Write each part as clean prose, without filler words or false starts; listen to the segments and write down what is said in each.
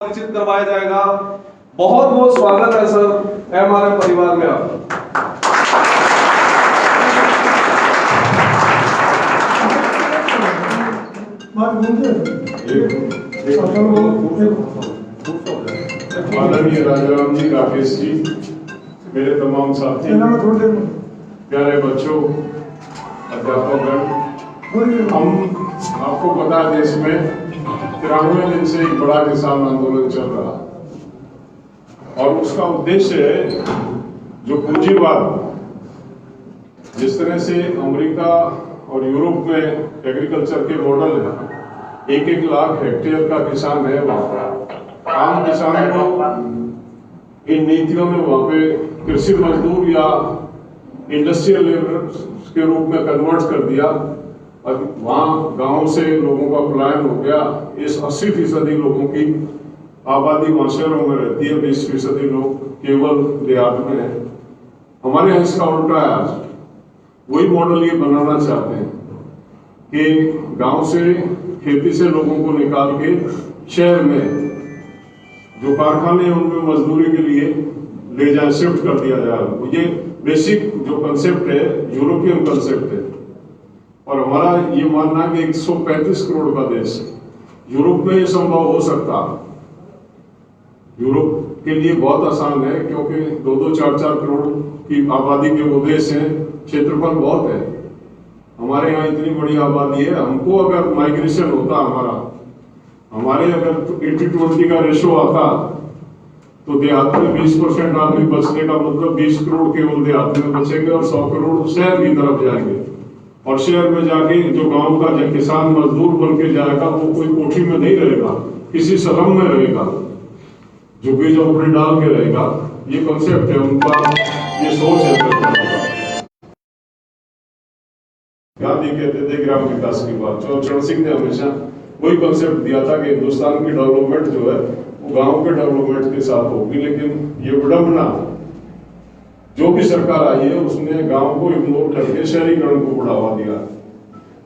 परिचित करवाया जाएगा। बहुत बहुत स्वागत है सर हमारे परिवार में आपका। आदरणीय राजाराम जी, राकेश जी, मेरे तमाम साथी, प्यारे बच्चों, अध्यापकगण, हम आपको पता है देश में 93 दिन से एक बड़ा किसान आंदोलन चल रहा है और उसका उद्देश्य है जो पूंजीवाद, जिस तरह से अमेरिका और यूरोप में एग्रीकल्चर के मॉडल है, 1-1 लाख हेक्टेयर का किसान है वहां पर, आम किसान को इन नीतियों में वहां पे कृषि मजदूर या इंडस्ट्रियल लेबर के रूप में कन्वर्ट कर दिया और वहां गांव से लोगों का पलायन हो गया। इस 80% लोगों की आबादी वहां शहरों में रहती है, 20% लोग केवल देहात में है। हमारे यहाँ इसका उल्टा है। आज वही मॉडल ये बनाना चाहते हैं कि गांव से खेती से लोगों को निकाल के शहर में जो कारखाने उनमें मजदूरी के लिए ले जाए, शिफ्ट कर दिया जाए। ये बेसिक जो कंसेप्ट है यूरोपियन कंसेप्ट है और हमारा ये मानना है कि 135 करोड़ का देश है। यूरोप में ये संभव हो सकता, यूरोप के लिए बहुत आसान है क्योंकि 2-2, 4-4 करोड़ की आबादी के वो देश हैं, क्षेत्रफल बहुत है। हमारे यहाँ इतनी बड़ी आबादी है, हमको अगर माइग्रेशन होता हमारे अगर 80-20 का रेशो आता तो देहात में 20% आदमी बचने का मतलब 20 करोड़ केवल देहात में बचेंगे और 100 करोड़ शहर की तरफ जाएंगे और शहर में जाके जो गांव का जो किसान मजदूर बन के जाएगा वो कोई कोठी में नहीं रहेगा, किसी स्लम में रहेगा, झुग्गी झोपड़ी डाल के रहेगा। ये कॉन्सेप्ट है उनका, ये सोच है। गांधी कहते थे ग्राम विकास की बात, चरण सिंह ने हमेशा वही कॉन्सेप्ट दिया था कि हिंदुस्तान की डेवलपमेंट जो है वो गांव के डेवलपमेंट के साथ होगी। लेकिन ये विडंबना, जो भी सरकार आई है उसने गांव को इग्नोर करके शहरीकरण को बढ़ावा दिया।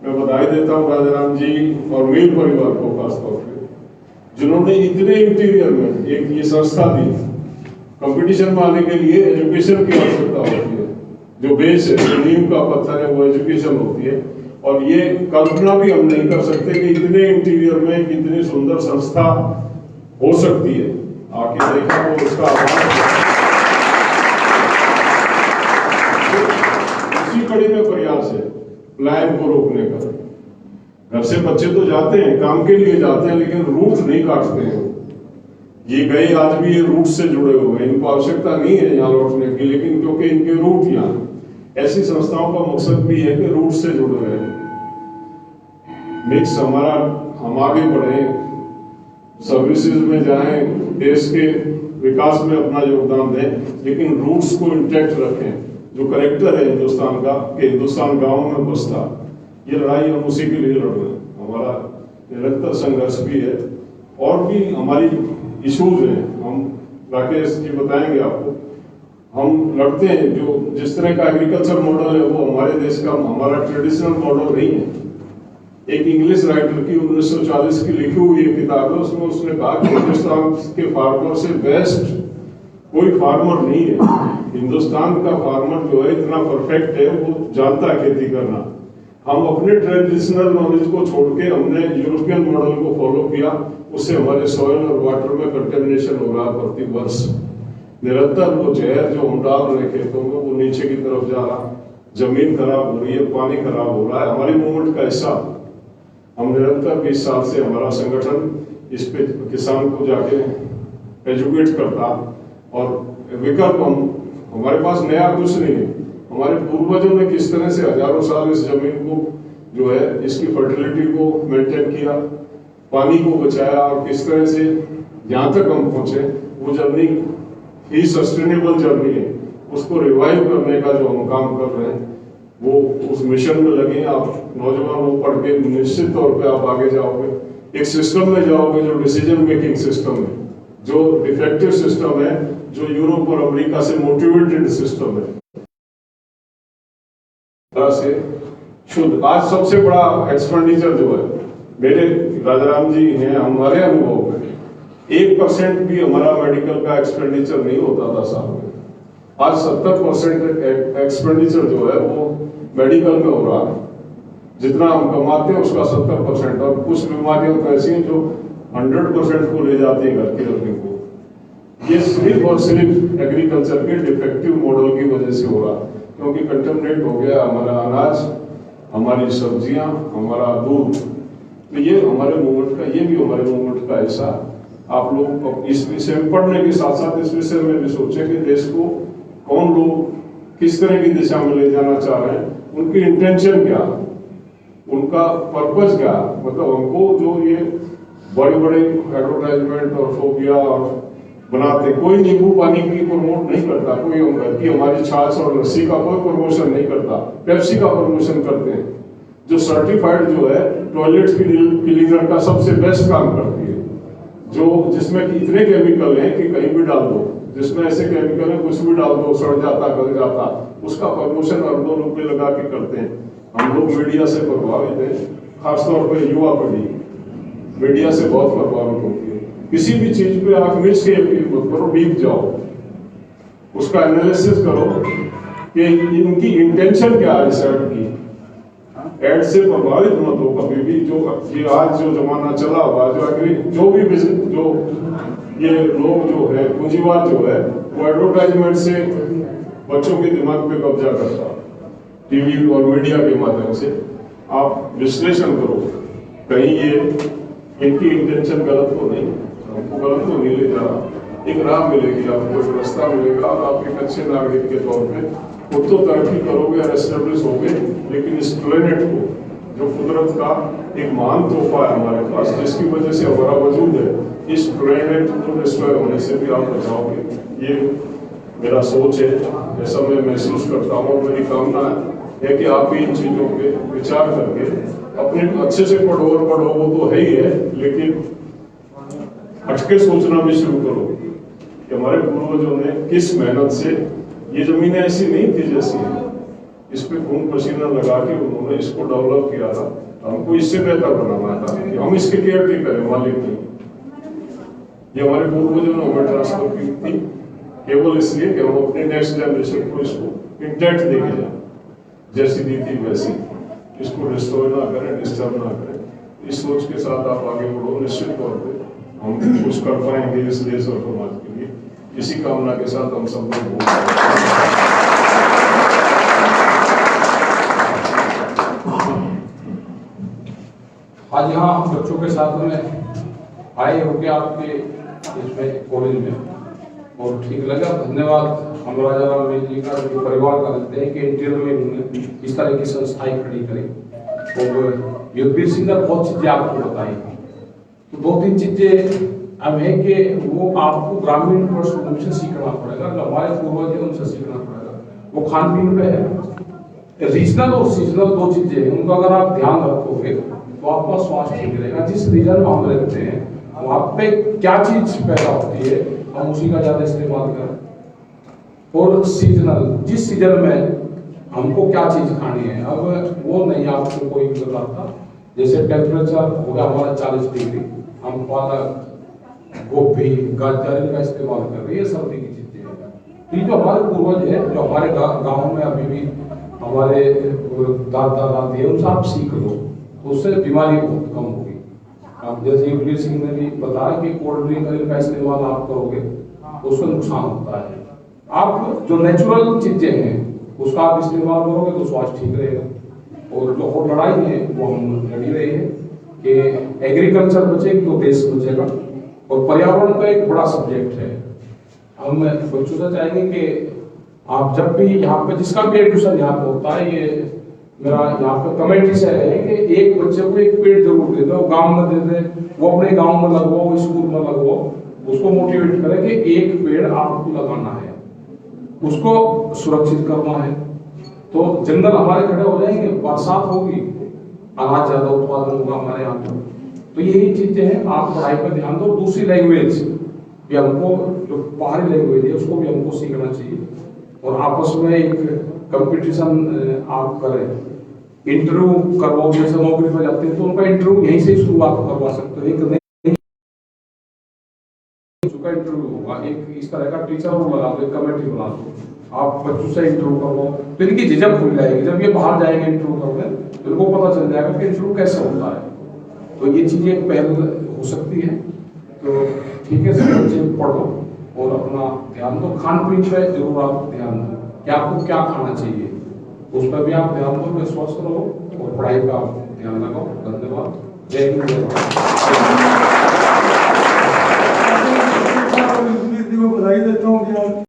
मैं बधाई देता हूँ राजाराम जी और मील परिवार को खासतौर पे, जिन्होंने इतने इंटीरियर में एक ये संस्था दी। कंपटीशन में आने के लिए एजुकेशन की आवश्यकता होती है, जो बेस है, जो नींव का पत्थर है वो एजुकेशन होती है और ये कल्पना भी हम नहीं कर सकते कि इतने इंटीरियर में इतनी सुंदर संस्था हो सकती है। आके देखा तो उसका इसी कड़ी में प्रयास है पलायन को रोकने का। घर से बच्चे तो जाते हैं, काम के लिए जाते हैं, लेकिन रूट नहीं काटते हैं। ये गए आज भी ये रूट से जुड़े हुए हैं, इनको आवश्यकता नहीं है यहाँ लौटने की, लेकिन क्योंकि इनके रूट यहाँ, ऐसी संस्थाओं का मकसद भी है कि रूट से जुड़े रहे, मिक्स हमारा, हम आगे बढ़े, सर्विसेज में जाएं, देश के विकास में अपना योगदान दें, लेकिन रूट्स को इंटैक्ट रखें। जो करेक्टर है हिंदुस्तान का कि हिंदुस्तान गांव में बसता, ये लड़ाई हम उसी के लिए लड़ रहे हैं। हमारा निरंतर संघर्ष भी है और भी हमारी इश्यूज हैं, हम राकेश जी बताएंगे आपको। हम लड़ते हैं जो जिस तरह का एग्रीकल्चर मॉडल है वो हमारे देश का, हमारा ट्रेडिशनल मॉडल नहीं है। एक इंग्लिश राइटर की 1940 की लिखी हुई एक किताब है, उसमें उसने कहा कि हिंदुस्तान के फार्मर से बेस्ट कोई फार्मर नहीं है। हिंदुस्तान का फार्मर जो है इतना परफेक्ट है, वो जानता है खेती करना। हम अपने ट्रेडिशनल नॉलेज को छोड़ के हमने यूरोपियन मॉडल को फॉलो किया, उससे हमारे सॉइल और वाटर में कंटेमिनेशन हो रहा है प्रति वर्ष। निरंतर वो जहर जो हम डाल रहे खेतों में वो नीचे की तरफ जा रहा, जमीन खराब हो रही है, पानी खराब हो रहा है। हमारी मूवमेंट का हिस्सा हम निरंतर 20 साल से हमारा संगठन इस पे किसान को जाके एजुकेट करता और विकल्प हमारे पास नया कुछ नहीं है। हमारे पूर्वजों ने किस तरह से हजारों साल इस जमीन को जो है इसकी फर्टिलिटी को मेंटेन किया, पानी को बचाया और किस तरह से यहाँ तक हम पहुंचे, वो जर्नी ही सस्टेनेबल जर्नी है। उसको रिवाइव करने का जो हम काम कर रहे हैं वो उस मिशन में लगे। आप नौजवान लोग पढ़ के निश्चित तौर पे आप आगे जाओगे, एक सिस्टम में जाओगे जो डिसीजन मेकिंग सिस्टम है, जो डिफेक्टिव सिस्टम है, जो यूरोप और अमेरिका से मोटिवेटेड सिस्टम है, से शुद्ध। आज सबसे बड़ा एक्सपेंडिचर जो है मेरे राजाराम जी हैं, हमारे अनुभव में 1% भी हमारा मेडिकल का एक्सपेंडिचर नहीं होता था साल में। आज 70% एक्सपेंडिचर जो है वो मेडिकल में हो रहा है। जितना हम कमाते हैं उसका 70%, और कुछ बीमारियां तो ऐसी हैं जो 100% को ले जाती है घर की रखने को। ये सिर्फ और सिर्फ एग्रीकल्चर के डिफेक्टिव मॉडल की वजह से हो रहा है, क्योंकि कंटेमिनेट हो गया हमारा अनाज, हमारी सब्जियां, हमारा दूध। तो ये हमारे मूवमेंट का, ये भी हमारे मूवमेंट का हिस्सा। आप लोग इस विषय में पढ़ने के साथ साथ इस विषय में भी सोचें कि देश को कौन लोग किस तरह की दिशा में ले जाना चाह रहे हैं, उनकी इंटेंशन क्या, उनका पर्पज क्या। मतलब हमको जो ये बड़े बड़े एडवर्टाइजमेंट और फोबिया और बनाते, कोई नींबू पानी की प्रमोट नहीं करता, कोई घर की हमारी छाछ और लस्सी का कोई प्रमोशन नहीं करता, पेप्सी का प्रमोशन करते हैं, जो सर्टिफाइड जो है टॉयलेट क्लीनर का सबसे बेस्ट काम करती है, जो जिसमें इतने केमिकल हैं कि कहीं भी डाल दो, जिसमें ऐसे केमिकल है कुछ भी डाल दो सड़ जाता, गल जाता, उसका प्रमोशन अरबों रुपए लगा के करते हैं। हम लोग मीडिया से प्रभावित हैं, खासतौर पर युवा पीढ़ी मीडिया से बहुत प्रभावित होती है। किसी भी चीज पे आप मिस के मत करो, डीप जाओ, उसका एनालिसिस करो कि इनकी इंटेंशन क्या है इस ऐड की। ऐड से प्रभावित मत हो कभी भी। जो ये आज जो जमाना चला हुआ, जो भी बिजनेस, जो ये लोग जो है पूंजीवाद जो है, वो एडवर्टाइजमेंट से बच्चों के दिमाग पे कब्जा करता है, टीवी और मीडिया के माध्यम से। आप विश्लेषण करो, कहीं ये इनकी इंटेंशन गलत तो नहीं, हमको गलत तो नहीं ले जा रहा। एक राह मिलेगी आपको, एक रास्ता मिलेगा, और आप एक अच्छे नागरिक के तौर पे खुद तो तरक्की करोगे और एस्टेब्लिश होगे, लेकिन इस प्लेनेट को, जो कुदरत का एक महान तोहफा है हमारे पास, जिसकी वजह से हमारा वजूद है, इस प्लेनेट को डिस्ट्रॉय होने से भी आप बचाओगे। ये मेरा सोच है, ऐसा मैं महसूस करता हूँ। मेरी कामना है कि आप भी इन चीजों पे विचार करके अपने अच्छे से पढ़ो, और पढ़ो वो तो है ही है, लेकिन हटके सोचना भी शुरू करो कि हमारे पूर्वजों ने किस मेहनत से, ये जमीनें ऐसी नहीं थी जैसी है, इस पे खून पसीना लगा के उन्होंने इसको डेवलप किया था। हमको इससे बेहतर बनाना था कि हम इसके केयर टेकर हैं, मालिक नहीं। ये हमारे पूर्वजों ने हमें ट्रांसफर की थी केवल इसलिए कि हम अपने नेक्स्ट जनरेशन को इसको इंटैक्ट देके जाए, जैसी दी थी वैसी, इसको डिस्ट्रॉय ना करें, डिस्टर्ब ना करें। इस सोच के साथ आप आगे बढ़ो, निश्चित तौर पे हम कुछ कर पाएंगे इस देश और समाज के लिए। इसी कामना के साथ हम सब लोग आज यहाँ बच्चों के साथ में आए होके आपके इसमें कॉलेज में, और ठीक लगा। धन्यवाद हम राजा राम जी का, जो परिवार का लगते हैं कि इंटीरियर में उन्होंने इस तरह की संस्थाएं खड़ी करी। और युद्धवीर सिंह ने बहुत चीजें आपको बताई, तो दो तीन चीजें अब है कि वो आपको ग्रामीण पृष्ठभूमि से सीखना पड़ेगा, जो हमारे पूर्वज है उनसे सीखना पड़ेगा। वो खान पीन पे है, रीजनल और सीजनल दो चीजें हैं, उनको अगर आप ध्यान रखोगे तो आपका स्वास्थ्य ठीक रहेगा। जिस रीजन में हम रहते हैं वहाँ पे क्या चीज पैदा होती है, हम उसी का ज्यादा इस्तेमाल करें। और सीजनल, जिस सीजन में हमको क्या चीज खानी है, अब वो नहीं आपको कोई बताता। जैसे टेम्परेचर हो गया हमारा 40 डिग्री, हम पालक, गोभी, गाजर का इस्तेमाल कर रहे हैं, सर्दी की चीजें हैं। तो ये जो हमारे पूर्वज है, जो हमारे गाँव में अभी भी हमारे दादा दादी है, उनसे आप सीख लो, तो उससे बीमारी बहुत कम होगी। अब जैसे युद्धवीर सिंह ने भी बताया कि कोल्ड ड्रिंक का इस्तेमाल आप करोगे तो उसका नुकसान होता है। आप जो नेचुरल चीजें हैं उसका आप इस्तेमाल करोगे तो स्वास्थ्य ठीक रहेगा। और जो और लड़ाई है वो हम लड़ी रहे हैं कि एग्रीकल्चर बचेगी तो देश बचेगा। और पर्यावरण का एक बड़ा सब्जेक्ट है। हम बच्चों से चाहेंगे कि आप जब भी यहाँ पे जिसका भी एडमिशन यहाँ पे होता है, ये मेरा यहाँ पे कमेटी से है कि एक बच्चे को एक पेड़ जरूर दे दो, गांव में दे दे, वो अपने गांव में लगवाओ, स्कूल में लगवाओ, उसको मोटिवेट करें कि एक पेड़ आपको लगाना है, उसको सुरक्षित करना है। तो जंगल हमारे खड़े हो जाएंगे, बरसात होगी, अनाज ज्यादा उत्पादन होगा हमारे यहाँ पे। तो यही चीजें हैं, आप पढ़ाई पर ध्यान दो। दूसरी लैंग्वेज भी हमको, जो बाहरी लैंग्वेज है उसको भी हमको सीखना चाहिए। और आपस में एक कंपटीशन आप करें, इंटरव्यू करवाओ। जैसे नौकरी पर जाते हैं तो उनका इंटरव्यू यहीं से शुरुआत करवा सकते हो। एक बच्चों का इंटरव्यू होगा, एक इस तरह का टीचर वो लगा दो, एक कमेटी बना दो, आप बच्चों से इंटरव्यू करो, तो इनकी झिझक खुल जाएगी। जब ये बाहर जाएंगे इंटरव्यू करने तो इनको पता चल जाएगा कि इंटरव्यू कैसे होता है। तो ये चीजें एक पहल हो सकती है। तो ठीक है सर, बच्चे पढ़ो और अपना ध्यान दो, खान पीन पे जरूर आप ध्यान दो कि आपको क्या खाना चाहिए, उस पर भी आप ध्यान दो, स्वस्थ रहो और पढ़ाई का ध्यान लगाओ। धन्यवाद। जय हिंद, जय भारत। बधाई देता हूँ कि